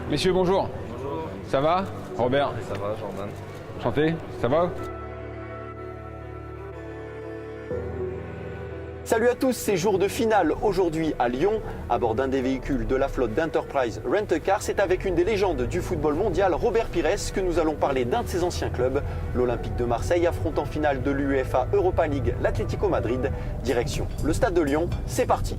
Messieurs, bonjour. Bonjour. Ça va? Robert? Ça va, Jordan. Enchanté, ça va? Salut à tous, c'est jour de finale aujourd'hui à Lyon. À bord d'un des véhicules de la flotte d'Enterprise Rent-A-Car, c'est avec une des légendes du football mondial, Robert Pires, que nous allons parler d'un de ses anciens clubs. L'Olympique de Marseille affronte en finale de l'UEFA Europa League l'Atlético Madrid. Direction le stade de Lyon, c'est parti.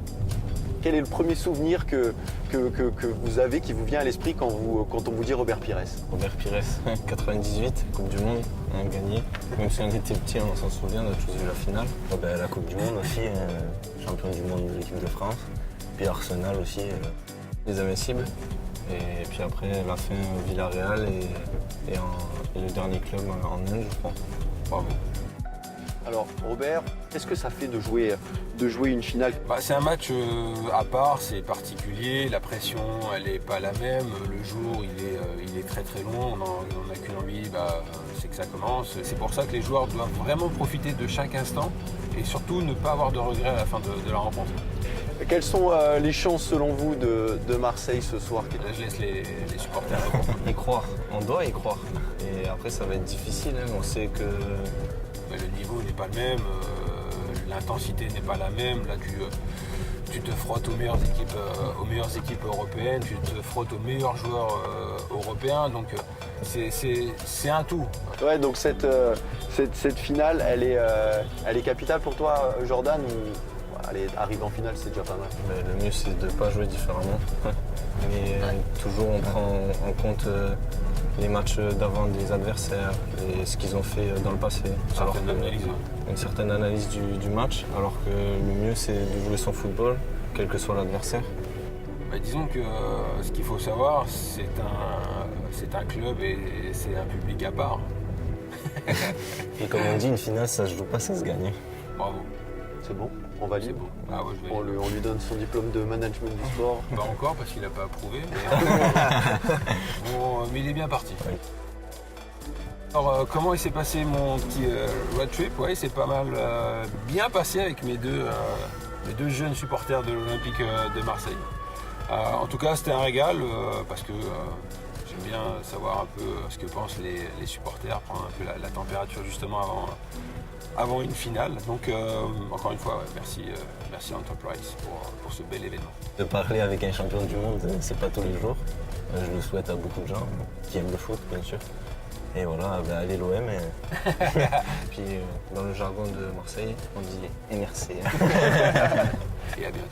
Quel est le premier souvenir que vous avez, qui vous vient à l'esprit quand on vous dit Robert Pires? Robert Pires, 98, Coupe du Monde, on a gagné. Même si on était petit, on s'en souvient, on a tous vu la finale. La Coupe du Monde aussi, champion du monde de l'équipe de France. Puis Arsenal aussi, les Invincibles. Et puis après, la fin Villarreal et le dernier club en Inde, je crois. Bravo. Alors Robert, qu'est-ce que ça fait de jouer une finale? C'est un match à part, c'est particulier, la pression elle n'est pas la même, le jour il est très très long, on n'a qu'une envie, c'est que ça commence. C'est pour ça que les joueurs doivent vraiment profiter de chaque instant et surtout ne pas avoir de regrets à la fin de la rencontre. Quelles sont les chances selon vous de Marseille ce soir? Là, je laisse les supporters. Y croire, on doit y croire. Et après ça va être difficile, on sait que... Le niveau n'est pas le même, l'intensité n'est pas la même. Là, tu te frottes aux meilleures équipes européennes, tu te frottes aux meilleurs joueurs européens. Donc, c'est un tout. Ouais, donc cette finale, elle est capitale pour toi, Jordan, ou arriver en finale, c'est déjà pas mal? Le mieux, c'est de ne pas jouer différemment. Mais toujours, on prend en compte les matchs d'avant des adversaires et ce qu'ils ont fait dans le passé. Une certaine analyse du match, alors que le mieux, c'est de jouer son football, quel que soit l'adversaire. Disons que ce qu'il faut savoir, c'est un club et c'est un public à part. Et comme on dit, une finale, ça se joue pas, ça se gagne. Bravo. C'est bon, on valide. C'est beau. Ah ouais, on lui donne son diplôme de management du sport. Pas encore parce qu'il n'a pas approuvé, mais il est bien parti. Oui. Alors comment il s'est passé mon petit road trip? Ouais, c'est pas mal bien passé avec mes deux jeunes supporters de l'Olympique de Marseille. En tout cas, c'était un régal parce que j'aime bien savoir un peu ce que pensent les supporters, prendre un peu la température justement avant une finale. Donc encore une fois, merci Enterprise pour ce bel événement. De parler avec un champion du monde, c'est pas tous les jours. Je le souhaite à beaucoup de gens qui aiment le foot, bien sûr. Et voilà, allez l'OM. Puis dans le jargon de Marseille, on dit MRC. Et à bientôt.